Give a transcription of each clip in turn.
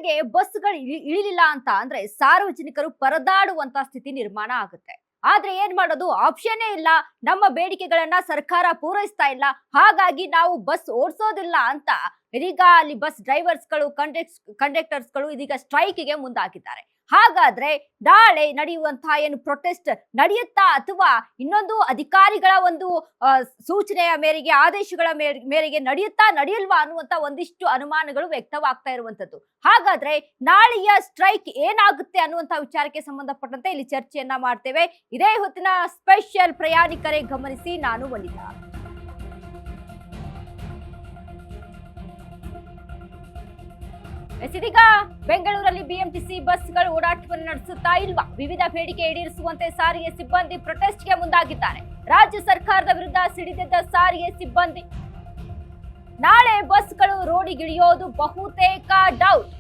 ಜೊತೆಗೆ ಬಸ್ಗಳು ಇಳಿಲಿಲ್ಲ ಅಂತ ಅಂದ್ರೆ ಸಾರ್ವಜನಿಕರು ಪರದಾಡುವಂತ ಸ್ಥಿತಿ ನಿರ್ಮಾಣ ಆಗುತ್ತೆ. ಆದ್ರೆ ಏನ್ ಮಾಡೋದು, ಆಪ್ಷನ್ನೇ ಇಲ್ಲ. ನಮ್ಮ ಬೇಡಿಕೆಗಳನ್ನ ಸರ್ಕಾರ ಪೂರೈಸ್ತಾ ಇಲ್ಲ, ಹಾಗಾಗಿ ನಾವು ಬಸ್ ಓಡಿಸೋದಿಲ್ಲ ಅಂತ ಇದೀಗ ಅಲ್ಲಿ ಬಸ್ ಡ್ರೈವರ್ಸ್ಗಳು ಕಂಡಕ್ಟರ್ಸ್ಗಳು ಇದೀಗ ಸ್ಟ್ರೈಕ್ಗೆ ಮುಂದಾಗಿದ್ದಾರೆ. ಹಾಗಾದ್ರೆ ನಾಳೆ ನಡೆಯುವಂತಹ ಏನು ಪ್ರೊಟೆಸ್ಟ್ ನಡೆಯುತ್ತಾ ಅಥವಾ ಇನ್ನೊಂದು ಅಧಿಕಾರಿಗಳ ಒಂದು ಸೂಚನೆಯ ಮೇರೆಗೆ ಆದೇಶಗಳ ಮೇರೆಗೆ ನಡೆಯಲ್ವಾ ಅನ್ನುವಂತ ಒಂದಿಷ್ಟು ಅನುಮಾನಗಳು ವ್ಯಕ್ತವಾಗ್ತಾ ಇರುವಂತದ್ದು. ಹಾಗಾದ್ರೆ ನಾಳೆಯ ಸ್ಟ್ರೈಕ್ ಏನಾಗುತ್ತೆ ಅನ್ನುವಂತ ವಿಚಾರಕ್ಕೆ ಸಂಬಂಧಪಟ್ಟಂತೆ ಇಲ್ಲಿ ಚರ್ಚೆಯನ್ನ ಮಾಡ್ತೇವೆ. ಇದೇ ಹೊತ್ತಿನ ಸ್ಪೆಷಲ್ ಪ್ರಯಾಣಿಕರೇ ಗಮನಿಸಿ, ನಾನು ವನಿತಾ. ಇದೀಗ ಬೆಂಗಳೂರಲ್ಲಿ ಬಿಎಂಟಿಸಿ ಬಸ್ಗಳು ಓಡಾಟವನ್ನು ನಡೆಸುತ್ತಾ ಇಲ್ವಾ? ವಿವಿಧ ಬೇಡಿಕೆ ಈಡೇರಿಸುವಂತೆ ಸಾರಿಗೆ ಸಿಬ್ಬಂದಿ ಪ್ರೊಟೆಸ್ಟ್ಗೆ ಮುಂದಾಗಿದ್ದಾರೆ. ರಾಜ್ಯ ಸರ್ಕಾರದ ವಿರುದ್ಧ ಸಿಡಿದೆದ್ದ ಸಾರಿಗೆ ಸಿಬ್ಬಂದಿ ನಾಳೆ ಬಸ್ಗಳು ರೋಡಿಗಿಳಿಯೋದು ಬಹುತೇಕ ಡೌಟ್.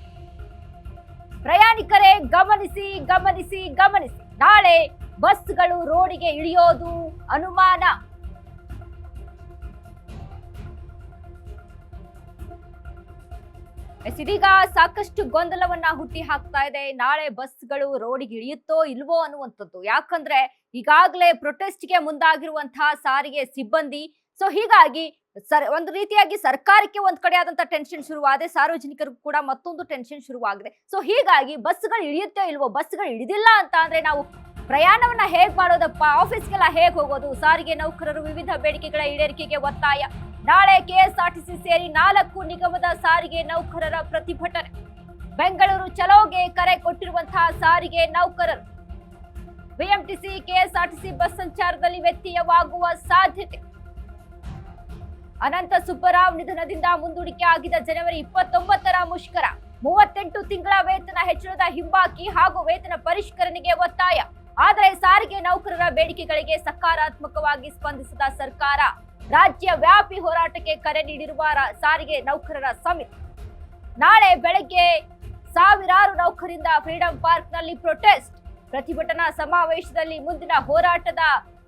ಪ್ರಯಾಣಿಕರೇ ಗಮನಿಸಿ ಗಮನಿಸಿ ಗಮನಿಸಿ, ನಾಳೆ ಬಸ್ಗಳು ರೋಡಿಗೆ ಇಳಿಯೋದು ಅನುಮಾನ. ಇದೀಗ ಸಾಕಷ್ಟು ಗೊಂದಲವನ್ನ ಹುಟ್ಟಿ ಹಾಕ್ತಾ ಇದೆ. ನಾಳೆ ಬಸ್ಗಳು ರೋಡಿಗೆ ಇಳಿಯುತ್ತೋ ಇಲ್ವೋ ಅನ್ನುವಂಥದ್ದು. ಯಾಕಂದ್ರೆ ಈಗಾಗಲೇ ಪ್ರೊಟೆಸ್ಟ್ಗೆ ಮುಂದಾಗಿರುವಂತಹ ಸಾರಿಗೆ ಸಿಬ್ಬಂದಿ. ಸೊ ಹೀಗಾಗಿ ಒಂದು ರೀತಿಯಾಗಿ ಸರ್ಕಾರಕ್ಕೆ ಒಂದ್ ಕಡೆ ಆದಂತ ಟೆನ್ಷನ್ ಶುರುವಾಗಿದೆ, ಸಾರ್ವಜನಿಕರಿಗೂ ಕೂಡ ಮತ್ತೊಂದು ಟೆನ್ಷನ್ ಶುರುವಾಗಿದೆ. ಸೊ ಹೀಗಾಗಿ ಬಸ್ಗಳು ಇಳಿಯುತ್ತೋ ಇಲ್ವೋ, ಬಸ್ಗಳು ಇಳಿದಿಲ್ಲ ಅಂತ ಅಂದ್ರೆ ನಾವು ಪ್ರಯಾಣವನ್ನ ಹೇಗ್ ಮಾಡೋದಪ್ಪ, ಆಫೀಸ್ಗೆಲ್ಲ ಹೇಗ್ ಹೋಗೋದು? ಸಾರಿಗೆ ನೌಕರರು ವಿವಿಧ ಬೇಡಿಕೆಗಳ ಈಡೇರಿಕೆಗೆ ಒತ್ತಾಯ. ನಾಳೆ ಕೆಎಸ್ಆರ್ಟಿಸಿ ಸೇರಿ 4 ನಿಗಮದ ಸಾರಿಗೆ ನೌಕರರ ಪ್ರತಿಭಟನೆ. ಬೆಂಗಳೂರು ಚಲೋಗೆ ಕರೆ ಕೊಟ್ಟಿರುವಂತಹ ಸಾರಿಗೆ ನೌಕರರು. ಬಿಎಂಟಿಸಿ ಕೆಎಸ್ಆರ್ಟಿಸಿ ಬಸ್ ಸಂಚಾರದಲ್ಲಿ ವ್ಯತ್ಯಯವಾಗುವ ಸಾಧ್ಯತೆ. ಅನಂತ ಸುಬ್ಬರಾವ್ ನಿಧನದಿಂದ ಮುಂದೂಡಿಕೆ ಆಗಿದ್ದ ಜನವರಿ 29ರ ಮುಷ್ಕರ. 38 ತಿಂಗಳ ವೇತನ ಹೆಚ್ಚಳದ ಹಿಂಬಾಕಿ ಹಾಗೂ ವೇತನ ಪರಿಷ್ಕರಣೆಗೆ ಒತ್ತಾಯ. ಆದರೆ ಸಾರಿಗೆ ನೌಕರರ ಬೇಡಿಕೆಗಳಿಗೆ ಸಕಾರಾತ್ಮಕವಾಗಿ ಸ್ಪಂದಿಸಿದ ಸರ್ಕಾರ. ರಾಜ್ಯ ವ್ಯಾಪಿ ಹೋರಾಟಕ್ಕೆ ಕರೆ ನೀಡಿರುವ ಸಾರಿಗೆ ನೌಕರರ ಸಮಿತಿ. ನಾಳೆ ಬೆಳಗ್ಗೆ ಸಾವಿರಾರು ನೌಕರರಿಂದ ಫ್ರೀಡಂ ಪಾರ್ಕ್ನಲ್ಲಿ ಪ್ರೊಟೆಸ್ಟ್. ಪ್ರತಿಭಟನಾ ಸಮಾವೇಶದಲ್ಲಿ ಮುಂದಿನ ಹೋರಾಟದ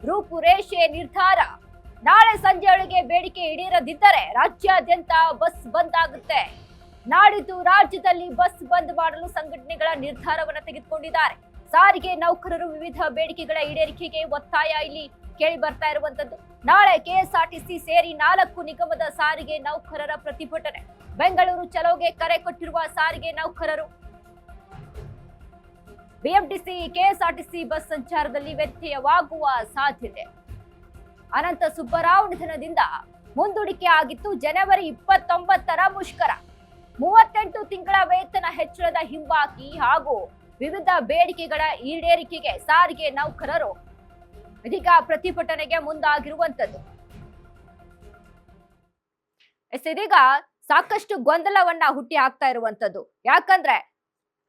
ರೂಪುರೇಷೆ ನಿರ್ಧಾರ. ನಾಳೆ ಸಂಜೆಯೊಳಗೆ ಬೇಡಿಕೆ ಈಡೇರದಿದ್ದರೆ ರಾಜ್ಯಾದ್ಯಂತ ಬಸ್ ಬಂದ್ ಆಗುತ್ತೆ. ನಾಡಿದ್ದು ರಾಜ್ಯದಲ್ಲಿ ಬಸ್ ಬಂದ್ ಮಾಡಲು ಸಂಘಟನೆಗಳ ನಿರ್ಧಾರವನ್ನು ತೆಗೆದುಕೊಂಡಿದ್ದಾರೆ. ಸಾರಿಗೆ ನೌಕರರು ವಿವಿಧ ಬೇಡಿಕೆಗಳ ಈಡೇರಿಕೆಗೆ ಒತ್ತಾಯ ಇಲ್ಲಿ ಕೇಳಿ ಬರ್ತಾ ಇರುವಂತದ್ದು. ನಾಳೆ ಕೆಎಸ್ಆರ್ಟಿಸಿ ಸೇರಿ 4 ನಿಗಮದ ಸಾರಿಗೆ ನೌಕರರ ಪ್ರತಿಭಟನೆ. ಬೆಂಗಳೂರು ಚಲೋಗೆ ಕರೆ ಕೊಟ್ಟಿರುವ ಸಾರಿಗೆ ನೌಕರರು. ಬಿಎಂಟಿಸಿ ಕೆಎಸ್ಆರ್ಟಿಸಿ ಬಸ್ ಸಂಚಾರದಲ್ಲಿ ವ್ಯತ್ಯಯವಾಗುವ ಸಾಧ್ಯತೆ. ಅನಂತ ಸುಬ್ಬರಾವ್ ನಿಧನದಿಂದ ಮುಂದೂಡಿಕೆ ಆಗಿತ್ತು ಜನವರಿ 29ರ ಮುಷ್ಕರ. 38 ತಿಂಗಳ ವೇತನ ಹೆಚ್ಚಳದ ಹಿಂಬಾಕಿ ಹಾಗೂ ವಿವಿಧ ಬೇಡಿಕೆಗಳ ಈಡೇರಿಕೆಗೆ ಸಾರಿಗೆ ನೌಕರರು ಇದೀಗ ಪ್ರತಿಭಟನೆಗೆ ಮುಂದಾಗಿರುವಂತದ್ದು. ಇದೀಗ ಸಾಕಷ್ಟು ಗೊಂದಲವನ್ನ ಹುಟ್ಟಿ ಹಾಕ್ತಾ ಇರುವಂತದ್ದು. ಯಾಕಂದ್ರೆ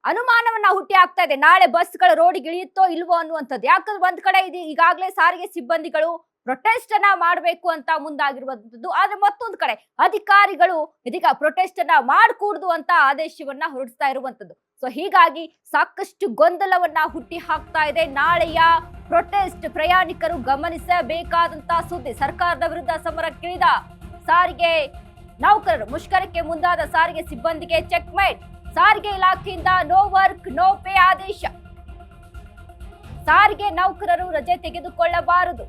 ಅನುಮಾನವನ್ನ ಹುಟ್ಟಿ ಹಾಕ್ತಾ ಇದೆ, ನಾಳೆ ಬಸ್ಗಳು ರೋಡಿಗೆ ಇಳಿಯುತ್ತೋ ಇಲ್ವೋ ಅನ್ನುವಂಥದ್ದು. ಯಾಕಂದ್ರೆ ಒಂದ್ ಕಡೆ ಈಗಾಗಲೇ ಸಾರಿಗೆ ಸಿಬ್ಬಂದಿಗಳು ಪ್ರೊಟೆಸ್ಟ್ ಅನ್ನ ಮಾಡಬೇಕು ಅಂತ ಮುಂದಾಗಿರುವಂತದ್ದು. ಆದ್ರೆ ಮತ್ತೊಂದು ಕಡೆ ಅಧಿಕಾರಿಗಳು ಇದೀಗ ಪ್ರೊಟೆಸ್ಟ್ ಅನ್ನ ಮಾಡಕೂಡದು ಅಂತ ಆದೇಶವನ್ನ ಹೊರಡಿಸ್ತಾ ಇರುವಂತದ್ದು. ಸೊ ಹೀಗಾಗಿ ಸಾಕಷ್ಟು ಗೊಂದಲವನ್ನ ಹುಟ್ಟಿ ಹಾಕ್ತಾ ಇದೆ. ನಾಳೆಯ ಪ್ರೊಟೆಸ್ಟ್ ಪ್ರಯಾಣಿಕರು ಗಮನಿಸಬೇಕಾದಂತ ಸುದ್ದಿ. ಸರ್ಕಾರದ ವಿರುದ್ಧ ಸಮರಕ್ಕಿಳಿದ ಸಾರಿಗೆ ನೌಕರರು. ಮುಷ್ಕರಕ್ಕೆ ಮುಂದಾದ ಸಾರಿಗೆ ಸಿಬ್ಬಂದಿಗೆ ಚೆಕ್ಮೇಟ್. ಸಾರಿಗೆ ಇಲಾಖೆಯಿಂದ ನೋ ವರ್ಕ್ ನೋ ಪೇ ಆದೇಶ. ಸಾರಿಗೆ ನೌಕರರು ರಜೆ ತೆಗೆದುಕೊಳ್ಳಬಾರದು,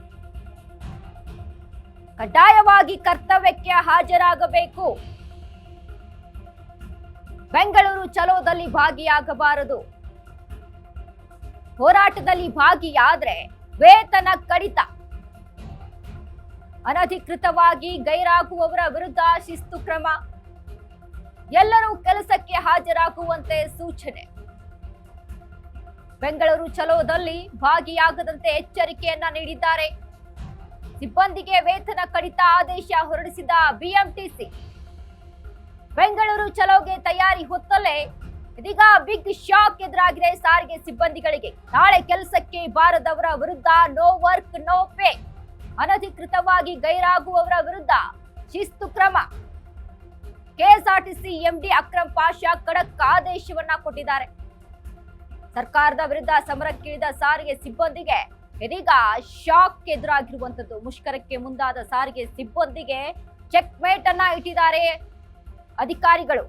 ಕಡ್ಡಾಯವಾಗಿ ಕರ್ತವ್ಯಕ್ಕೆ ಹಾಜರಾಗಬೇಕು. ಬೆಂಗಳೂರು ಚಲೋದಲ್ಲಿ ಭಾಗಿಯಾಗಬಾರದು. ಹೋರಾಟದಲ್ಲಿ ಭಾಗಿಯಾದ್ರೆ ವೇತನ ಕಡಿತ. ಅನಧಿಕೃತವಾಗಿ ಗೈರಾಗುವವರ ವಿರುದ್ಧ ಶಿಸ್ತು ಕ್ರಮ. ಎಲ್ಲರೂ ಕೆಲಸಕ್ಕೆ ಹಾಜರಾಗುವಂತೆ ಸೂಚನೆ. ಬೆಂಗಳೂರು ಚಲೋದಲ್ಲಿ ಭಾಗಿಯಾಗದಂತೆ ಎಚ್ಚರಿಕೆಯನ್ನ ನೀಡಿದ್ದಾರೆ. ಸಿಬ್ಬಂದಿಗೆ ವೇತನ ಕಡಿತ ಆದೇಶ ಹೊರಡಿಸಿದ ಬಿಎಂಟಿಸಿ. ಬೆಂಗಳೂರು ಚಲೋಗೆ ತಯಾರಿ ಹೊತ್ತಲೇ ಇದೀಗ ಬಿಗ್ ಶಾಕ್ ಎದುರಾಗಿದೆ ಸಾರಿಗೆ ಸಿಬ್ಬಂದಿಗಳಿಗೆ. ನಾಳೆ ಕೆಲಸಕ್ಕೆ ಬಾರದವರ ವಿರುದ್ಧ ನೋ ವರ್ಕ್ ನೋ ಪೇ. ಅನಧಿಕೃತವಾಗಿ ಗೈರಾಗುವವರ ವಿರುದ್ಧ ಶಿಸ್ತು ಕ್ರಮ. ಕೆಎಸ್ಆರ್ಟಿಸಿ ಎಂಡಿ ಅಕ್ರಮ್ ಪಾಷಾ ಖಡಕ್ ಆದೇಶವನ್ನ ಕೊಟ್ಟಿದ್ದಾರೆ. ಸರ್ಕಾರದ ವಿರುದ್ಧ ಸಮರಕ್ಕಿಳಿದ ಸಾರಿಗೆ ಸಿಬ್ಬಂದಿಗೆ ಇದೀಗ ಶಾಕ್ ಎದುರಾಗಿರುವಂತದ್ದು. ಮುಷ್ಕರಕ್ಕೆ ಮುಂದಾದ ಸಾರಿಗೆ ಸಿಬ್ಬಂದಿಗೆ ಚೆಕ್ ಮೇಟ್ ಅನ್ನ ಇಟ್ಟಿದ್ದಾರೆ ಅಧಿಕಾರಿಗಳು.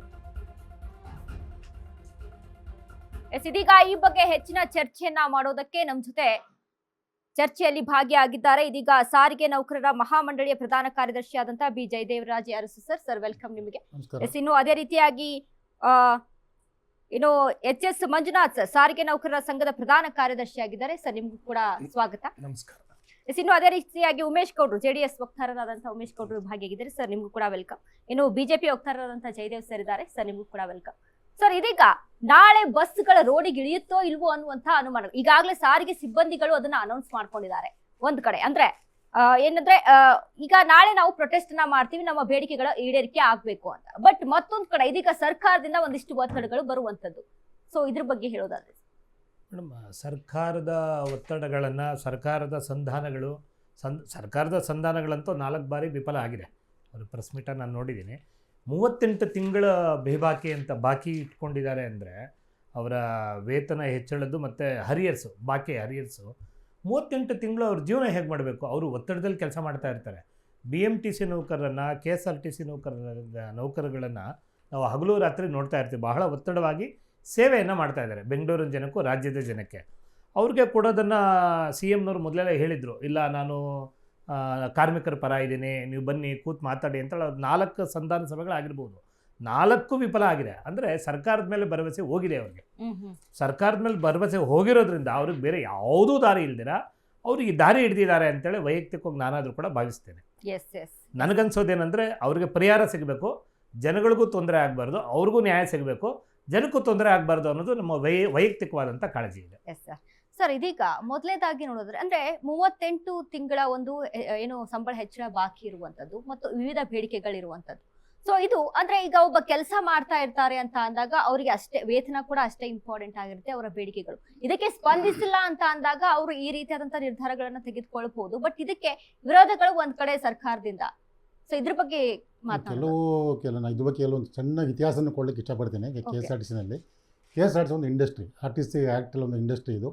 ಇದೀಗ ಈ ಬಗ್ಗೆ ಹೆಚ್ಚಿನ ಚರ್ಚೆಯನ್ನ ಮಾಡೋದಕ್ಕೆ ನಮ್ಮ ಜೊತೆ ಚರ್ಚೆಯಲ್ಲಿ ಭಾಗಿಯಾಗಿದ್ದಾರೆ. ಇದೀಗ ಸಾರಿಗೆ ನೌಕರರ ಮಹಾಮಂಡಳಿಯ ಪ್ರಧಾನ ಕಾರ್ಯದರ್ಶಿಯಾದಂತಹ ಬಿ ಜಯದೇವರಾಜ್ ಅರಸು ಸರ್ ವೆಲ್ಕಮ್ ನಿಮಗೆ. ಇನ್ನು ಅದೇ ರೀತಿಯಾಗಿ ಇನ್ನು ಎಚ್ ಮಂಜುನಾಥ್ ಸರ್ ಸಾರಿಗೆ ನೌಕರರ ಸಂಘದ ಪ್ರಧಾನ ಕಾರ್ಯದರ್ಶಿಯಾಗಿದ್ದಾರೆ. ಸರ್ ನಿಮ್ಗೂ ಕೂಡ ಸ್ವಾಗತ. ನಮಸ್ಕಾರ. ಇನ್ನು ಅದೇ ರೀತಿಯಾಗಿ ಉಮೇಶ್ ಗೌಡ್ರು ಜೆಡಿಎಸ್ ವಕ್ತಾರರಾದಂತಹ ಉಮೇಶ್ ಗೌಡ್ರು ಭಾಗಿಯಾಗಿದ್ದಾರೆ. ಸರ್ ನಿಮ್ಗೂ ಕೂಡ ವೆಲ್ಕಮ್. ಇನ್ನು ಬಿಜೆಪಿ ವಕ್ತಾರರಾದಂತಹ ಜಯದೇವ್ ಸರ್ ಇದ್ದಾರೆ. ಸರ್ ನಿಮ್ಗೂ ಕೂಡ ವೆಲ್ಕಮ್. ಸರ್ ಇದೀಗ ನಾಳೆ ಬಸ್ಗಳ ರೋಡಿಗೆ ಇಳಿಯುತ್ತೋ ಇಲ್ವೋ ಅನ್ನುವಂತಹ ಅನುಮಾನ ಈಗಾಗಲೇ ಸಾರಿಗೆ ಸಿಬ್ಬಂದಿಗಳು ಅದನ್ನ ಅನೌನ್ಸ್ ಮಾಡ್ಕೊಂಡಿದ್ದಾರೆ. ಒಂದ್ ಕಡೆ ಅಂದ್ರೆ ಏನಂದ್ರೆ ಈಗ ನಾಳೆ ನಾವು ಪ್ರೊಟೆಸ್ಟ್ ನ ಮಾಡ್ತೀವಿ, ನಮ್ಮ ಬೇಡಿಕೆಗಳ ಈಡೇರಿಕೆ ಆಗ್ಬೇಕು ಅಂತ. ಬಟ್ ಮತ್ತೊಂದ್ ಕಡೆ ಇದೀಗ ಸರ್ಕಾರದಿಂದ ಒಂದಿಷ್ಟು ಒತ್ತಡಗಳು ಬರುವಂತದ್ದು. ಸೊ ಇದ್ರ ಬಗ್ಗೆ ಹೇಳೋದಾದ್ರೆ ಮೇಡಮ್, ಸರ್ಕಾರದ ಒತ್ತಡಗಳನ್ನು ಸರ್ಕಾರದ ಸಂಧಾನಗಳಂತೂ 4 ಬಾರಿ ವಿಫಲ ಆಗಿದೆ. ಅವರು ಪ್ರೆಸ್ ಮೀಟನ್ನು ನಾನು ನೋಡಿದ್ದೀನಿ. 38 ತಿಂಗಳ ಬಾಕಿ ಇಟ್ಕೊಂಡಿದ್ದಾರೆ. ಅಂದರೆ ಅವರ ವೇತನ ಹೆಚ್ಚಳದ್ದು ಮತ್ತು ಹರಿಯರ್ಸು 38 ತಿಂಗಳು ಅವ್ರ ಜೀವನ ಹೇಗೆ ಮಾಡಬೇಕು? ಅವರು ಒತ್ತಡದಲ್ಲಿ ಕೆಲಸ ಮಾಡ್ತಾ ಇರ್ತಾರೆ. BMTC ನೌಕರರನ್ನು, KSRTC ನೌಕರಗಳನ್ನು ನಾವು ಹಗಲು ರಾತ್ರಿ ನೋಡ್ತಾ ಇರ್ತೀವಿ. ಬಹಳ ಒತ್ತಡವಾಗಿ ಸೇವೆಯನ್ನು ಮಾಡ್ತಾ ಇದ್ದಾರೆ ಬೆಂಗಳೂರಿನ ಜನಕ್ಕೂ ರಾಜ್ಯದ ಜನಕ್ಕೆ. ಅವ್ರಿಗೆ ಕೊಡೋದನ್ನು CM ನವರು ಮೊದಲೆಲ್ಲ ಹೇಳಿದರು, ಇಲ್ಲ ನಾನು ಕಾರ್ಮಿಕರ ಪರ ಇದ್ದೀನಿ, ನೀವು ಬನ್ನಿ ಕೂತು ಮಾತಾಡಿ ಅಂತ. 4 ಸಂಧಾನ ಸಭೆಗಳಾಗಿರ್ಬೋದು, 4 ವಿಫಲ ಆಗಿದೆ. ಅಂದರೆ ಸರ್ಕಾರದ ಮೇಲೆ ಭರವಸೆ ಹೋಗಿದೆ ಅವ್ರಿಗೆ. ಸರ್ಕಾರದ ಮೇಲೆ ಭರವಸೆ ಹೋಗಿರೋದ್ರಿಂದ ಅವ್ರಿಗೆ ಬೇರೆ ಯಾವುದೂ ದಾರಿ ಇಲ್ದಿರ ಅವ್ರಿಗೆ ದಾರಿ ಹಿಡಿದಿದ್ದಾರೆ ಅಂತೇಳಿ ವೈಯಕ್ತಿಕವಾಗಿ ನಾನಾದರೂ ಕೂಡ ಭಾವಿಸ್ತೇನೆ. ನನಗನ್ಸೋದೇನೆಂದರೆ ಅವ್ರಿಗೆ ಪರಿಹಾರ ಸಿಗಬೇಕು, ಜನಗಳಿಗೂ ತೊಂದರೆ ಆಗಬಾರ್ದು, ಅವ್ರಿಗೂ ನ್ಯಾಯ ಸಿಗಬೇಕು, ಜನಕ್ಕೂ ತೊಂದರೆ ಆಗಬಾರ್ದು ಅನ್ನೋದು ನಮ್ಮ ವೈಯಕ್ತಿಕವಾದಂಥ ಕಾಳಜಿ ಇದೆ. ಸರ್ ಇದೀಗ ಮೊದಲೇದಾಗಿ ನೋಡಿದ್ರೆ ಅಂದ್ರೆ 38 ತಿಂಗಳ ಒಂದು ಏನು ಸಂಬಳ ಹೆಚ್ಚಳ ಬಾಕಿ ಇರುವಂತದ್ದು ಮತ್ತು ವಿವಿಧ ಬೇಡಿಕೆಗಳಿರುವಂತದ್ದು. ಸೊ ಇದು ಅಂದ್ರೆ ಈಗ ಒಬ್ಬ ಕೆಲಸ ಮಾಡ್ತಾ ಇರ್ತಾರೆ ಅಂತ ಅಂದಾಗ ಅವರಿಗೆ ಅಷ್ಟೇ ವೇತನ ಕೂಡ ಅಷ್ಟೇ ಇಂಪಾರ್ಟೆಂಟ್ ಆಗಿರುತ್ತೆ. ಅವರ ಬೇಡಿಕೆಗಳು ಇದಕ್ಕೆ ಸ್ಪಂದಿಸಿಲ್ಲ ಅಂತ ಅಂದಾಗ ಅವರು ಈ ರೀತಿಯಾದಂತಹ ನಿರ್ಧಾರಗಳನ್ನ ತೆಗೆದುಕೊಳ್ಬಹುದು. ಬಟ್ ಇದಕ್ಕೆ ವಿರೋಧಗಳು ಒಂದ್ ಕಡೆ ಸರ್ಕಾರದಿಂದ. ಸೊ ಇದ್ರ ಬಗ್ಗೆ ಇದ್ರ ಬಗ್ಗೆ ಒಂದು ಸಣ್ಣ ಇತಿಹಾಸನ ಕೊಡ್ಲಿಕ್ಕೆ ಇಷ್ಟಪಡ್ತೀನಿ. KSRTCನಲ್ಲಿ KSRTC ಒಂದು ಇಂಡಸ್ಟ್ರಿ, RTC ಆ್ಯಕ್ಟಲ್ಲಿ ಒಂದು ಇಂಡಸ್ಟ್ರಿ ಇದು.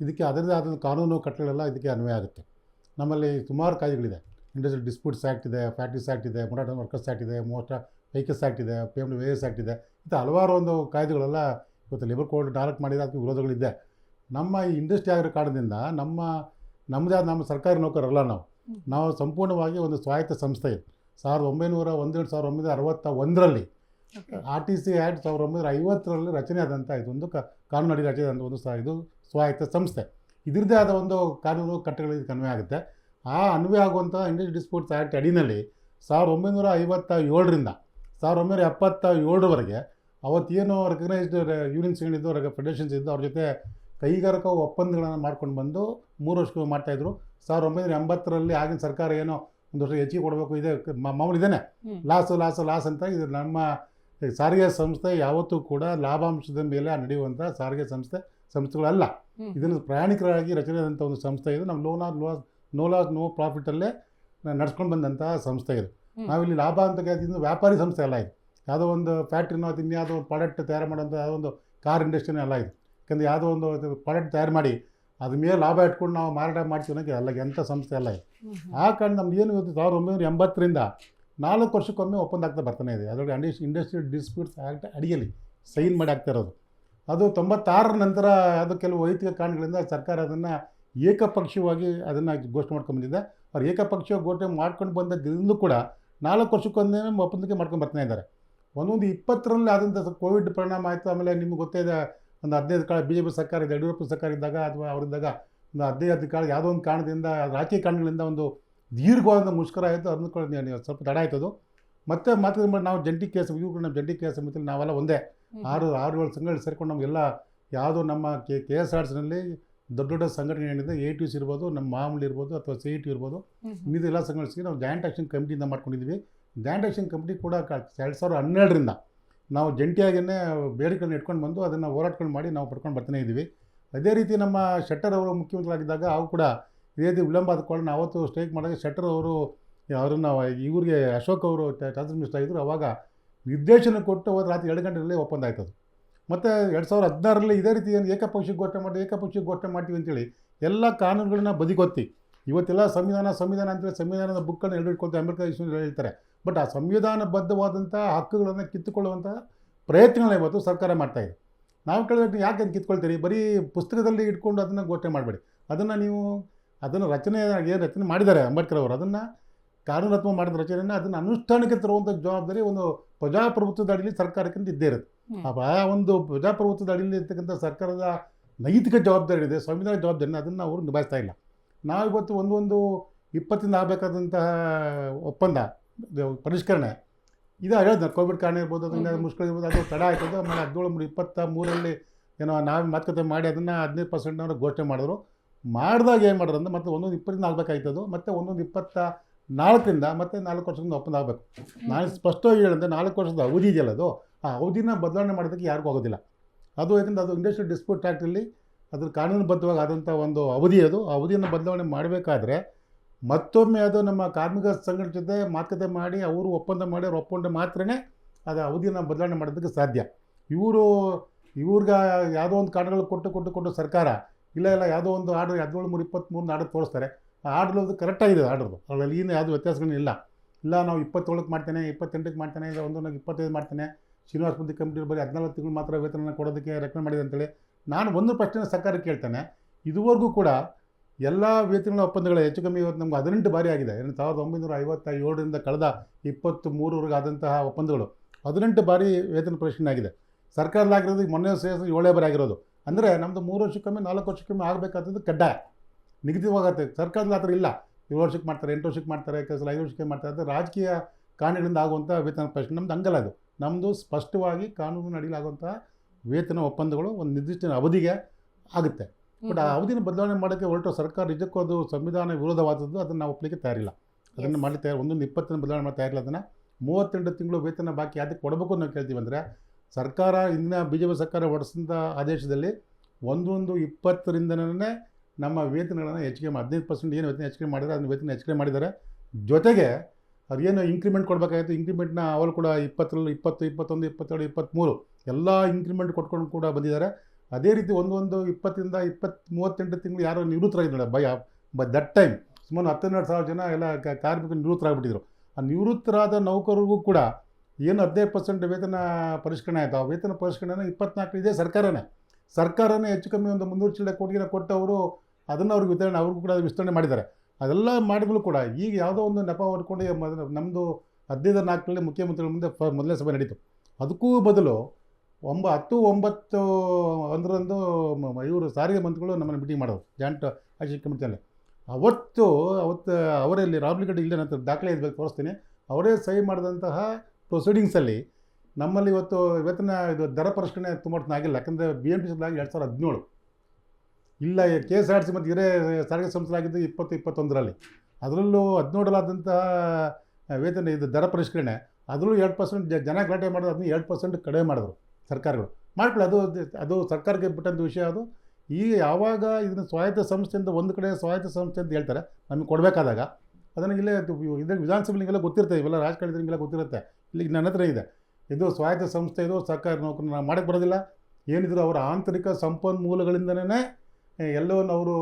ಇದಕ್ಕೆ ಅದರದೇ ಆದ ಕಾನೂನು ಕಟ್ಟಳೆಲ್ಲ ಇದಕ್ಕೆ ಅನ್ವಯ ಆಗುತ್ತೆ. ನಮ್ಮಲ್ಲಿ ಸುಮಾರು ಕಾಯ್ದೆಗಳಿದೆ. ಇಂಡಸ್ಟ್ರಿಯಲ್ ಡಿಸ್ಪ್ಯೂಟ್ಸ್ ಆ್ಯಕ್ಟ್ ಇದೆ, ಫ್ಯಾಕ್ಟ್ರೀಸ್ ಆ್ಯಕ್ಟ್ ಇದೆ, ಮೊರಾಟೋರಿಯಂ ವರ್ಕರ್ಸ್ ಆ್ಯಕ್ಟ್ ಇದೆ, ಮೋಟಾರ್ ವೆಹಿಕಲ್ಸ್ ಆ್ಯಕ್ಟ್ ಇದೆ, ಪೇಮೆಂಟ್ ವೇಜಸ್ ಆ್ಯಕ್ಟ್ ಇದೆ. ಇಂಥ ಹಲವಾರು ಒಂದು ಕಾಯ್ದೆಗಳೆಲ್ಲ ಇವತ್ತು ಲೇಬರ್ ಕೋಡ್ 4 ಮಾಡಿದ ಅದಕ್ಕೆ ವಿರೋಧಗಳಿದೆ. ನಮ್ಮ ಈ ಇಂಡಸ್ಟ್ರಿ ಆಗಿರೋ ಕಾರಣದಿಂದ ನಮ್ಮದೇ ಆದ ನಮ್ಮ ಸರ್ಕಾರಿ ನೌಕರರಲ್ಲ ನಾವು ಸಂಪೂರ್ಣವಾಗಿ ಒಂದು ಸ್ವಾಯತ್ತ ಸಂಸ್ಥೆ ಇದೆ. 1961ರಲ್ಲಿ RTC ಆ್ಯಕ್ಟ್ 1950ರಲ್ಲಿ ರಚನೆ ಆದಂಥ ಇದೊಂದು ಕಾನೂನು ಅಡಿ ರಚನೆ ಆದಂಥ ಒಂದು ಇದು ಸ್ವಾಯತ್ತ ಸಂಸ್ಥೆ. ಇದರದ್ದೇ ಆದ ಒಂದು ಕಾನೂನು ಕಟ್ಟಳೆಗಳಿಗೆ ಅನ್ವಯ ಆಗುತ್ತೆ. ಆ ಅನ್ವಯ ಆಗುವಂಥ ಇಂಡಸ್ಟ್ರಿ ಡಿಸ್ಪ್ಯೂಟ್ಸ್ ಆ್ಯಕ್ಟ್ ಅಡಿನಲ್ಲಿ 1957ರಿಂದ 1977ರವರೆಗೆ ಅವತ್ತೇನು ರೆಕಗ್ನೈಸ್ಡ್ ಯೂನಿಯನ್ಸ್ಗಳಿದ್ದು, ಫೆಡರೇಷನ್ಸ್ ಇದ್ದು, ಅವ್ರ ಜೊತೆ ಕೈಗಾರಿಕಾ ಒಪ್ಪಂದಗಳನ್ನು ಮಾಡ್ಕೊಂಡು ಬಂದು 3 ವರ್ಷಗಳು ಮಾಡ್ತಾಯಿದ್ರು. 1980ರಲ್ಲಿ ಆಗಿನ ಸರ್ಕಾರ ಏನೋ ಒಂದು ವರ್ಷ ಹೆಚ್ಚಿಗೆ ಕೊಡಬೇಕು ಇದೆ ಮಾಮೂಲಿ ಇದೇನೆ, ಲಾಸ್ ಅಂತ. ಇದು ನಮ್ಮ ಸಾರಿಗೆ ಸಂಸ್ಥೆ ಯಾವತ್ತೂ ಕೂಡ ಲಾಭಾಂಶದ ಮೇಲೆ ನಡೆಯುವಂಥ ಸಾರಿಗೆ ಸಂಸ್ಥೆಗಳಲ್ಲ. ಇದನ್ನು ಪ್ರಯಾಣಿಕರಾಗಿ ರಚನೆ ಆದಂಥ ಒಂದು ಸಂಸ್ಥೆ ಇದು. ನಮ್ಮ ನೋ ಪ್ರಾಫಿಟಲ್ಲೇ ನಡ್ಸ್ಕೊಂಡು ಬಂದಂಥ ಸಂಸ್ಥೆ ಇದು. ನಾವಿಲ್ಲಿ ಲಾಭ ಅಂತ ಇದು ವ್ಯಾಪಾರಿ ಸಂಸ್ಥೆ ಅಲ್ಲ. ಇದು ಯಾವುದೋ ಒಂದು ಫ್ಯಾಕ್ಟ್ರಿನೋ ಅದು ಇನ್ಯಾವುದೋ ಒಂದು ಪ್ರಾಡಕ್ಟ್ ತಯಾರು ಮಾಡೋಂಥ ಯಾವುದೋ ಒಂದು ಕಾರ್ ಇಂಡಸ್ಟ್ರಿನೇ ಅಲ್ಲ ಇದು. ಯಾಕಂದರೆ ಯಾವುದೋ ಒಂದು ಪ್ರಾಡಕ್ಟ್ ತಯಾರು ಮಾಡಿ ಅದ್ರ ಮೇಲೆ ಲಾಭ ಇಟ್ಕೊಂಡು ನಾವು ಮಾರಾಟ ಮಾಡ್ತೀವಿ ಅನ್ನೋಕ್ಕೆ ಅಲ್ಲ, ಎಂಥ ಸಂಸ್ಥೆ ಅಲ್ಲ ಇದು. ಆ ಕಾರಣ ನಮ್ದು ಏನು ಇವತ್ತು 1980ರಿಂದ 4 ವರ್ಷಕ್ಕೊಮ್ಮೆ ಒಪ್ಪಂದ ಆಗ್ತಾ ಬರ್ತಾನೆ ಇದೆ. ಅದರಲ್ಲಿ ಇಂಡಸ್ಟ್ರಿಯಲ್ ಡಿಸ್ಪ್ಯೂಟ್ಸ್ ಆ್ಯಕ್ಟ್ ಅಡಿಯಲ್ಲಿ ಸೈನ್ ಮಾಡಿ ಆಗ್ತಾ ಇರೋದು. ಅದು 96ರ ನಂತರ ಅದು ಕೆಲವು ವೈಯಕ್ತಿಕ ಕಾರಣಗಳಿಂದ ಸರ್ಕಾರ ಅದನ್ನು ಏಕಪಕ್ಷೀಯವಾಗಿ ಅದನ್ನು ಘೋಷಣೆ ಮಾಡ್ಕೊಂಡ್ಬಂದಿದೆ. ಅವ್ರು ಏಕಪಕ್ಷೀಯ ಘೋಷಣೆ ಮಾಡ್ಕೊಂಡು ಬಂದದ್ರಿಂದಲೂ ಕೂಡ 4 ವರ್ಷಕ್ಕೊಮ್ಮೆ ಒಪ್ಪಂದಕ್ಕೆ ಮಾಡ್ಕೊಂಡು ಬರ್ತಾನೆ ಇದ್ದಾರೆ. 2020ರಲ್ಲಿ ಆದಂಥ ಕೋವಿಡ್ ಪರಿಣಾಮ ಆಯಿತು. ಆಮೇಲೆ ನಿಮ್ಗೆ ಗೊತ್ತೇ ಇದೆ, ಒಂದು 15 ಕಾಲ BJP ಸರ್ಕಾರ ಇದೆ, ಯಡಿಯೂರಪ್ಪ ಸರ್ಕಾರ ಇದ್ದಾಗ ಅಥವಾ ಅವರಿದ್ದಾಗ ಒಂದು 15 ಕಾಲ ಯಾವುದೋ ಒಂದು ಕಾರಣದಿಂದ ರಾಜಕೀಯ ಕಾರಣಗಳಿಂದ ಒಂದು ದೀರ್ಘವಾದ ಮುಷ್ಕರ ಆಯಿತು. ಅದನ್ನು ಸ್ವಲ್ಪ ತಡ ಆಯ್ತದು. ಮತ್ತೆ ನಾವು ಜಂಟಿ ಕೇಸ್ ಸಮಿತಿಯಲ್ಲಿ ನಾವೆಲ್ಲ ಒಂದೇ 6-7 ಸಂಘಗಳು ಸೇರ್ಕೊಂಡು ನಮಗೆಲ್ಲ ಯಾವುದೋ ನಮ್ಮ KSRTCನಲ್ಲಿ ದೊಡ್ಡ ಸಂಘಟನೆ ಏನಿದೆ, ATC ಇರ್ಬೋದು, ನಮ್ಮ ಮಾಮೂಲಿ ಇರ್ಬೋದು, ಅಥವಾ CIT ಇರ್ಬೋದು, ಇನ್ನಿದು ಎಲ್ಲ ಸಂಘಗಳು ಸಿಕ್ಕಿ ನಾವು ಜಾಯಿಂಟ್ ಆ್ಯಕ್ಷನ್ ಕಮಿಟಿಯಿಂದ ಮಾಡ್ಕೊಂಡಿದ್ದೀವಿ. ಜಾಯಿಂಟ್ ಆ್ಯಕ್ಷನ್ ಕಮಿಟಿ ಕೂಡ 2012ರಿಂದ ನಾವು ಜಂಟಿಯಾಗಿಯೇ ಬೇಡಿಕೆಗಳನ್ನ ಇಟ್ಕೊಂಡು ಬಂದು ಅದನ್ನು ಹೋರಾಟಗಳು ಮಾಡಿ ನಾವು ಪಡ್ಕೊಂಡು ಬರ್ತಾನೆ ಇದ್ದೀವಿ. ಅದೇ ರೀತಿ ನಮ್ಮ ಶೆಟ್ಟರ್ ಅವರು ಮುಖ್ಯಮಂತ್ರಿಯಾಗಿದ್ದಾಗ ಅವು ಕೂಡ ಇದೇ ರೀತಿ ವಿಳಂಬ ಆದ್ಕೊಂಡು ಅವತ್ತು ಸ್ಟ್ರೈಕ್ ಮಾಡಿದಾಗ ಶೆಟ್ಟರ್ ಅವರನ್ನು ಇವ್ರಿಗೆ ಅಶೋಕ್ ಅವರು ಟ್ರಾನ್ಸ್ಪೋರ್ಟ್ ಮಿನಿಸ್ಟರ್ ಆಗಿದ್ದರು. ಆವಾಗ ನಿರ್ದೇಶನ ಕೊಟ್ಟು ಹೋದ ರಾತ್ರಿ 2 ಗಂಟೆಗಳಲ್ಲಿ ಒಪ್ಪಂದ ಆಯ್ತದು. ಮತ್ತು 2016ರಲ್ಲಿ ಇದೇ ರೀತಿ ಏನು ಏಕಪಕ್ಷೀಯ ಘೋಷಣೆ ಮಾಡ್ತೀವಿ ಅಂತೇಳಿ ಎಲ್ಲ ಕಾನೂನುಗಳನ್ನ ಬದಿಗೊತ್ತಿ ಇವತ್ತೆಲ್ಲ ಸಂವಿಧಾನ ಅಂತೇಳಿ ಸಂವಿಧಾನದ ಬುಕ್ಕನ್ನು ಹಿಡಿದುಕೊಳ್ತಾರೆ, ಅಂಬೇಡ್ಕರ್ ಇಶ್ಯೂ ಹೇಳ್ತಾರೆ. ಬಟ್ ಆ ಸಂವಿಧಾನಬದ್ಧವಾದಂಥ ಹಕ್ಕುಗಳನ್ನು ಕಿತ್ತುಕೊಳ್ಳುವಂಥ ಪ್ರಯತ್ನಗಳನ್ನ ಇವತ್ತು ಸರ್ಕಾರ ಮಾಡ್ತಾಯಿದೆ. ನಾವು ಕೇಳಿದ್ರೆ ಯಾಕೆ ಅಂತ ಕಿತ್ಕೊಳ್ತೀರಿ, ಬರೀ ಪುಸ್ತಕದಲ್ಲಿ ಇಟ್ಕೊಂಡು ಅದನ್ನು ಘೋಷಣೆ ಮಾಡಬೇಡಿ. ಅದನ್ನು ನೀವು ಅದನ್ನು ಏನು ರಚನೆ ಮಾಡಿದ್ದಾರೆ ಅಂಬೇಡ್ಕರ್ ಅವರು, ಅದನ್ನು ಕಾನೂನಾತ್ಮಕ ಮಾಡಿದ ರಚನೆಯನ್ನು ಅದನ್ನು ಅನುಷ್ಠಾನಕ್ಕೆ ತರುವಂಥ ಜವಾಬ್ದಾರಿ ಒಂದು ಪ್ರಜಾಪ್ರಭುತ್ವದ ಅಡಿಯಲ್ಲಿ ಸರ್ಕಾರಕ್ಕಿಂತ ಇದ್ದೇ ಇರುತ್ತೆ. ಆ ಒಂದು ಪ್ರಜಾಪ್ರಭುತ್ವದ ಅಡಿಯಲ್ಲಿ ಇರ್ತಕ್ಕಂಥ ಸರ್ಕಾರದ ನೈತಿಕ ಜವಾಬ್ದಾರಿ ಇದೆ, ಸಂವಿಧಾನ ಜವಾಬ್ದಾರಿನ ಅದನ್ನು ಅವರು ನಿಭಾಯಿಸ್ತಾ ಇಲ್ಲ. ನಾವಿವತ್ತು ಒಂದೊಂದು 20 ಆಗಬೇಕಾದಂತಹ ಒಪ್ಪಂದ ಪರಿಷ್ಕರಣೆ ಇದು ಹೇಳಿದ್ನ, ಕೋವಿಡ್ ಕಾರಣ ಇರ್ಬೋದು, ಅದರಿಂದ ಮುಷ್ಕರ ಇರ್ಬೋದು, ಅದು ತಡ ಆಯ್ತದೆ. ಆಮೇಲೆ 17/3/23 ಏನೋ ನಾವು ಮಾತುಕತೆ ಮಾಡಿ ಅದನ್ನು 15% ಘೋಷಣೆ ಮಾಡಿದ್ರು. ಮಾಡಿದಾಗ ಏನು ಮಾಡಿದ್ರು ಅಂದರೆ ಮತ್ತೆ 20 ಆಗಬೇಕಾಯ್ತದು, ಮತ್ತು 24 ಮತ್ತೆ 4 ವರ್ಷದಿಂದ ಒಪ್ಪಂದ ಆಗಬೇಕು. ನಾನು ಸ್ಪಷ್ಟವಾಗಿ ಹೇಳಿದ್ರೆ 4 ವರ್ಷದ ಅವಧಿ ಇದೆಯಲ್ಲ, ಅದು ಆ ಅವಧಿನ ಬದಲಾವಣೆ ಮಾಡೋದಕ್ಕೆ ಯಾರಿಗೂ ಆಗೋದಿಲ್ಲ. ಅದು ಯಾಕಂದರೆ ಅದು ಇಂಡಸ್ಟ್ರಿಯಲ್ ಡಿಸ್ಪ್ಯೂಟ್ ಆ್ಯಕ್ಟಲ್ಲಿ ಅದ್ರ ಕಾನೂನುಬದ್ಧವಾಗಿ ಆದಂಥ ಒಂದು ಅವಧಿ, ಅದು ಆ ಅವಧಿಯನ್ನು ಬದಲಾವಣೆ ಮಾಡಬೇಕಾದ್ರೆ ಮತ್ತೊಮ್ಮೆ ಅದು ನಮ್ಮ ಕಾರ್ಮಿಕ ಸಂಘಟನೆ ಜೊತೆ ಮಾತುಕತೆ ಮಾಡಿ ಅವರು ಒಪ್ಪಂದ ಮಾಡಿ ಅವ್ರು ಒಪ್ಪಂದ ಮಾತ್ರನೇ ಅದು ಅವಧಿಯನ್ನು ಬದಲಾವಣೆ ಮಾಡೋದಕ್ಕೆ ಸಾಧ್ಯ. ಇವ್ರಿಗೆ ಯಾವುದೋ ಒಂದು ಕಾರಣಗಳು ಕೊಟ್ಟು ಸರ್ಕಾರ ಇಲ್ಲ ಯಾವುದೋ ಒಂದು ಆರ್ಡ್ರ್ 17/3/23 ಆರ್ಡರ್ ತೋರಿಸ್ತಾರೆ. ಆ ಆರ್ಡ್ರ್ ಅದು ಕರೆಕ್ಟಾಗಿದೆ, ಆರ್ಡ್ರದು ಅದರಲ್ಲಿ ಏನು ಯಾವುದೂ ವ್ಯತ್ಯಾಸಗಳಿಲ್ಲ. ನಾವು 27ಕ್ಕೆ ಮಾಡ್ತೇನೆ, 28ಕ್ಕೆ ಮಾಡ್ತೇನೆ, ಇಲ್ಲ 25 ಮಾಡ್ತೇನೆ, ಶ್ರೀನಿವಾಸ ಮೂರ್ತಿ ಕಮಿಟಿ ಬರೀ 14 ತಿಂಗಳು ಮಾತ್ರ ವೇತನ ಕೊಡೋದಕ್ಕೆ ರೆಕಮೆಂಡ್ ಮಾಡಿದೆ ಅಂತೇಳಿ ನಾನು ಒಂದು ಪ್ರಶ್ನೆ ಸರ್ಕಾರಕ್ಕೆ ಕೇಳ್ತೇನೆ. ಇದುವರೆಗೂ ಕೂಡ ಎಲ್ಲ ವೇತನಗಳ ಒಪ್ಪಂದಗಳ ಹೆಚ್ಚು ಕಮ್ಮಿ ಇವತ್ತು ನಮ್ಗೆ 18 ಬಾರಿ ಆಗಿದೆ. 1957ರಿಂದ ಕಳೆದ 23ವರೆಗೆ ಆದಂತಹ ಒಪ್ಪಂದಗಳು 18 ಬಾರಿ ವೇತನ ಪರಿಷ್ಕರಣೆ ಆಗಿದೆ. ಸರ್ಕಾರದಾಗಿರೋದು ಮೊನ್ನೆ ಸೇರಿಸಿ 7 ಬಾರಿ ಆಗಿರೋದು. ಅಂದರೆ ನಮ್ಮದು 3 ವರ್ಷಕ್ಕೊಮ್ಮೆ 4 ವರ್ಷಕ್ಕೊಮ್ಮೆ ಆಗಬೇಕಾದಂಥದ್ದು ಕಡ್ಡಾಯ ನಿಗದಿವಾಗತ್ತೆ. ಸರ್ಕಾರದಲ್ಲಿ ಆ ಥರ ಇಲ್ಲ. 7 ವರ್ಷಕ್ಕೆ ಮಾಡ್ತಾರೆ, 8 ವರ್ಷಕ್ಕೆ ಮಾಡ್ತಾರೆ, ಕೆಲಸ 5 ವರ್ಷಕ್ಕೆ ಮಾಡ್ತಾರೆ. ಅದು ರಾಜಕೀಯ ಕಾರಣಗಳಿಂದ ಆಗುವಂಥ ವೇತನ ಪರಿಷ್ಕರಣೆ. ನಮ್ದು ಹಂಗಲ್ಲ, ಅದು ನಮ್ಮದು ಸ್ಪಷ್ಟವಾಗಿ ಕಾನೂನಿನ ಅಡಿಯಲ್ಲಿ ಆಗುವಂಥ ವೇತನ ಒಪ್ಪಂದಗಳು ಒಂದು ನಿರ್ದಿಷ್ಟ ಅವಧಿಗೆ ಆಗುತ್ತೆ. ಬಟ್ ಆ ಅವಧಿನ ಬದಲಾವಣೆ ಮಾಡೋಕ್ಕೆ ಹೊರಟು ಸರ್ಕಾರ ನಿಜಕ್ಕೂ ಅದು ಸಂವಿಧಾನ ವಿರೋಧವಾದದ್ದು, ಅದನ್ನು ನಾವು ಒಪ್ಪಲಿಕ್ಕೆ ತಯಾರಿಲ್ಲ. ಅದನ್ನು ಮಾಡಿ ಒಂದೊಂದು 20 ಬದಲಾವಣೆ ಮಾಡಿ ತಯಾರಿಲ್ಲ. ಅದನ್ನು 32 ತಿಂಗಳು ವೇತನ ಬಾಕಿ ಅದಕ್ಕೆ ಕೊಡಬೇಕು ನಾವು ಕೇಳ್ತೀವಿ. ಅಂದರೆ ಸರ್ಕಾರ ಇಂದಿನ BJP ಸರ್ಕಾರ ಹೊರಡಿಸಿದ ಆದೇಶದಲ್ಲಿ 1/20ರಿಂದನೇ ನಮ್ಮ ವೇತನಗಳನ್ನು ಹೆಚ್ಚಿಗೆ 15% ಏನು ವೇತನ ಹೆಚ್ಚಿಗೆ ಮಾಡಿದರೆ ಅದನ್ನು ವೇತನ ಹೆಚ್ಚಿಗೆ ಮಾಡಿದ್ದಾರೆ. ಜೊತೆಗೆ ಅದೇನು ಇಂಕ್ರಿಮೆಂಟ್ ಕೊಡಬೇಕಾಗಿತ್ತು, ಇಂಕ್ರಿಮೆಂಟ್ನ ಅವರು ಕೂಡ 20, 21, 22, 23 ಎಲ್ಲ ಇಂಕ್ರಿಮೆಂಟ್ ಕೊಟ್ಕೊಂಡು ಕೂಡ ಬಂದಿದ್ದಾರೆ. ಅದೇ ರೀತಿ 20ರಿಂದ 38 ತಿಂಗಳು ಯಾರೋ ನಿವೃತ್ತರಾಗಿದ್ದಾರೆ ಬೈ ದಟ್ ಟೈಮ್ ಸುಮಾರು 12,000 ಜನ ಎಲ್ಲ ಕಾರ್ಮಿಕರು ನಿವೃತ್ತರಾಗಿಬಿಟ್ಟಿದ್ರು. ಆ ನಿವೃತ್ತರಾದ ನೌಕರರಿಗೂ ಕೂಡ ಏನು 15% ವೇತನ ಪರಿಷ್ಕರಣೆ ಆಯಿತು, ಆ ವೇತನ ಪರಿಷ್ಕರಣೆನ 24 ಇದೆ ಸರ್ಕಾರನೇ ಹೆಚ್ಚು ಕಮ್ಮಿ ಒಂದು 300 ಕೋಟಿನ ಕೊಟ್ಟವರು ಅದನ್ನು ಅವ್ರಿಗೆ ಅವ್ರಿಗೂ ಕೂಡ ವಿಸ್ತರಣೆ ಮಾಡಿದ್ದಾರೆ. ಅದೆಲ್ಲ ಮಾಡಿದ್ರು ಕೂಡ ಈಗ ಯಾವುದೋ ಒಂದು ನೆಪ ಹೊಡ್ಕೊಂಡು ನಮ್ಮದು 15/4 ಮುಖ್ಯಮಂತ್ರಿಗಳ ಮುಂದೆ ಮೊದಲನೇ ಸಭೆ ನಡೀತು. ಅದಕ್ಕೂ ಬದಲು 10/9/1 ಇವರು ಸಾರಿಗೆ ಮಂತ್ರಿಗಳು ನಮ್ಮನ್ನು ಮೀಟಿಂಗ್ ಮಾಡೋದು ಜಾಯಿಂಟ್ ಆಕ್ಷನ್ ಕಮಿಟಿಯಲ್ಲಿ. ಅವತ್ತು ಅವರಲ್ಲಿ ರಾಹುಲ್ ಗಾಂಧಿ ಇಲ್ಲೇ ನಂತರ ದಾಖಲೆ ಇರಬೇಕು ತೋರಿಸ್ತೀನಿ. ಅವರೇ ಸಹಿ ಮಾಡಿದಂತಹ ಪ್ರೊಸೀಡಿಂಗ್ಸಲ್ಲಿ ನಮ್ಮಲ್ಲಿ ಇವತ್ತು ವೇತನ ಇದು ದರ ಪರಿಷ್ಕರಣೆ ತುಂಬ ಆಗಿಲ್ಲ. ಯಾಕಂದರೆ BMTC 2017 ಇಲ್ಲ, KSRTC ಮತ್ತು ಹಿರೇ ಸಾರಿಗೆ ಸಂಸ್ಥೆಯಾಗಿದ್ದು 2021ರಲ್ಲಿ. ಅದರಲ್ಲೂ 17ರಲ್ಲಾದಂತಹ ವೇತನ ಇದು ದರ ಪರಿಷ್ಕರಣೆ ಅದರಲ್ಲೂ 2% ಜನ ಗಲಾಟೆ ಮಾಡೋದು, ಅದನ್ನು 2% ಕಡಿಮೆ ಮಾಡಿದ್ರು ಸರ್ಕಾರಗಳು. ಮಾಡ್ಕೊಳ್ಳಿ, ಅದು ಸರ್ಕಾರಕ್ಕೆ ಬಿಟ್ಟಂಥ ವಿಷಯ. ಅದು ಈಗ ಯಾವಾಗ ಇದನ್ನು ಸ್ವಾಯತ್ತ ಸಂಸ್ಥೆಯಿಂದ ಒಂದು ಕಡೆ ಸ್ವಾಯತ್ತ ಸಂಸ್ಥೆ ಅಂತ ಹೇಳ್ತಾರೆ ನಮಗೆ ಕೊಡಬೇಕಾದಾಗ ಅದನ್ನು ಇಲ್ಲೇ ಇದಕ್ಕೆ ವಿಧಾನಸಭೆಗೆಲ್ಲ ಗೊತ್ತಿರುತ್ತೆ, ಇವೆಲ್ಲ ರಾಜಕಾರಣಗಳಿಗೆಲ್ಲ ಗೊತ್ತಿರುತ್ತೆ. ಇಲ್ಲಿಗೆ ನನ್ನ ಹತ್ರ ಇದೆ, ಇದು ಸ್ವಾಯತ್ತ ಸಂಸ್ಥೆ, ಇದು ಸರ್ಕಾರಿ ನೌಕರನ್ನ ನಾವು ಮಾಡೋಕ್ಕೆ ಬರೋದಿಲ್ಲ. ಏನಿದ್ರು ಅವರ ಆಂತರಿಕ ಸಂಪನ್ಮೂಲಗಳಿಂದನೇ ಎಲ್ಲವನ್ನು ಅವರು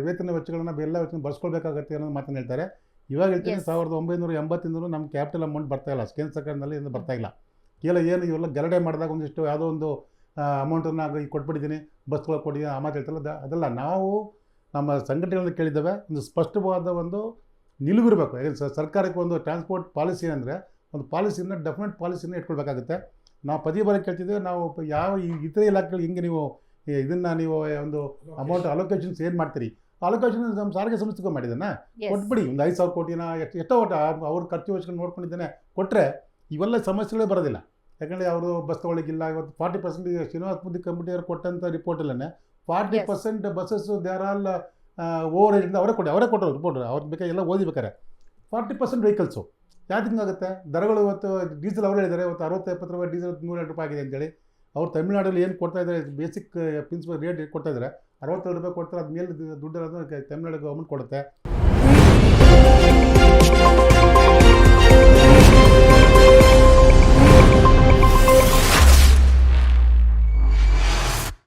ವೇತನ ವೆಚ್ಚಗಳನ್ನು ಎಲ್ಲ ವೆಚ್ಚ ಬಳಸ್ಕೊಳ್ಬೇಕಾಗತ್ತೆ ಅನ್ನೋದು ಮಾತನ್ನು ಹೇಳ್ತಾರೆ. ಇವಾಗ ಹೇಳ್ತೀನಿ 1980 ನಮ್ಮ ಕ್ಯಾಪಿಟಲ್ ಅಮೌಂಟ್ ಬರ್ತಾಯಿಲ್ಲ, ಕೇಂದ್ರ ಸರ್ಕಾರದಲ್ಲಿ ಇಂದ ಬರ್ತಾಯಿಲ್ಲ. ಕೇವಲ ಏನು ಇವೆಲ್ಲ ಗಲಾಟೆ ಮಾಡಿದಾಗ ಒಂದಿಷ್ಟು ಯಾವುದೋ ಒಂದು ಅಮೌಂಟನ್ನು ಈಗ ಕೊಟ್ಬಿಟ್ಟಿದ್ದೀನಿ, ಬಸ್ಗಳು ಕೊಡಿ ಆ ಮಾತು ಹೇಳ್ತಾರಲ್ಲ, ಅದೆಲ್ಲ ನಾವು ನಮ್ಮ ಸಂಘಟನೆಗಳನ್ನ ಕೇಳಿದ್ದೇವೆ. ಒಂದು ಸ್ಪಷ್ಟವಾದ ಒಂದು ನಿಲುವಿರಬೇಕು. ಸರ್ಕಾರಕ್ಕೆ ಒಂದು ಟ್ರಾನ್ಸ್ಪೋರ್ಟ್ ಪಾಲಿಸಿ ಅಂದರೆ ಒಂದು ಪಾಲಿಸಿನ ಡೆಫಿನೆಟ್ ಪಾಲಿಸಿನ ಇಟ್ಕೊಳ್ಬೇಕಾಗುತ್ತೆ. ನಾವು ಪದೇ ಬಾರಿ ಕೇಳ್ತಿದ್ದೇವೆ, ನಾವು ಯಾವ ಇತರೆ ಇಲಾಖೆಗಳು ಹಿಂಗೆ ನೀವು ಇದನ್ನು ನೀವು ಒಂದು ಅಮೌಂಟ್ ಅಲೋಕೇಶನ್ಸ್ ಏನು ಮಾಡ್ತೀರಿ, ಅಲೋಕೇಶನ್ ನಮ್ಮ ಸಾರಿಗೆ ಸಂಸ್ಥೆಗೂ ಮಾಡಿದ್ದಾನೆ ಕೊಟ್ಬಿಡಿ. ಒಂದು 5,000 ಕೋಟಿನ ಎಷ್ಟೋ ಒಟ್ಟು ಅವ್ರ ಖರ್ಚು ವೆಚ್ಚಗಳು ನೋಡ್ಕೊಂಡಿದ್ದೇನೆ ಕೊಟ್ಟರೆ ಇವೆಲ್ಲ ಸಮಸ್ಯೆಗಳೇ ಬರೋದಿಲ್ಲ. ಯಾಕಂದರೆ ಅವರು ಬಸ್ ತೊಗೊಳಿಗಿಲ್ಲ. ಇವತ್ತು 40% ಶ್ರೀನಿವಾಸ ಮೂರ್ತಿ ಕಮಿಟಿಯವರು ಕೊಟ್ಟಂಥ ರಿಪೋರ್ಟಲ್ಲೇ 40% buses they are all over ಏಜಿಂದ ಅವರೇ ಕೊಟ್ಟರು ರಿಪೋರ್ಟ್. ಅವ್ರಿಗೆ ಬೇಕಾಗಿ ಎಲ್ಲ ಓದಿಬೇಕಾರೆ 40% ವೆಹಿಕಲ್ಸು ಯಾಕೆ ಹಿಂಗಾಗುತ್ತೆ? ದರಗಳು ಇವತ್ತು ಡೀಸೆಲ್ ಅವರು ಹೇಳಿದ್ದಾರೆ, ಇವತ್ತು 60-70 ರೂಪಾಯಿ ಡೀಸೆಲ್ 102 ರೂಪಾಯಿ ಆಗಿದೆ ಅಂತೇಳಿ. ಅವ್ರು ತಮಿಳ್ನಾಡಲ್ಲಿ ಏನು ಕೊಡ್ತಾಯಿದ್ದಾರೆ, ಬೇಸಿಕ್ ಪ್ರಿನ್ಸಿಪಲ್ ರೇಟ್ ಕೊಡ್ತಾಯಿದ್ದಾರೆ 62 ರೂಪಾಯಿ ಕೊಡ್ತಾರೆ. ಅದ್ಮೇಲೆ ದುಡ್ಡು ತಮಿಳ್ನಾಡು ಗೌರ್ಮೆಂಟ್ ಕೊಡುತ್ತೆ.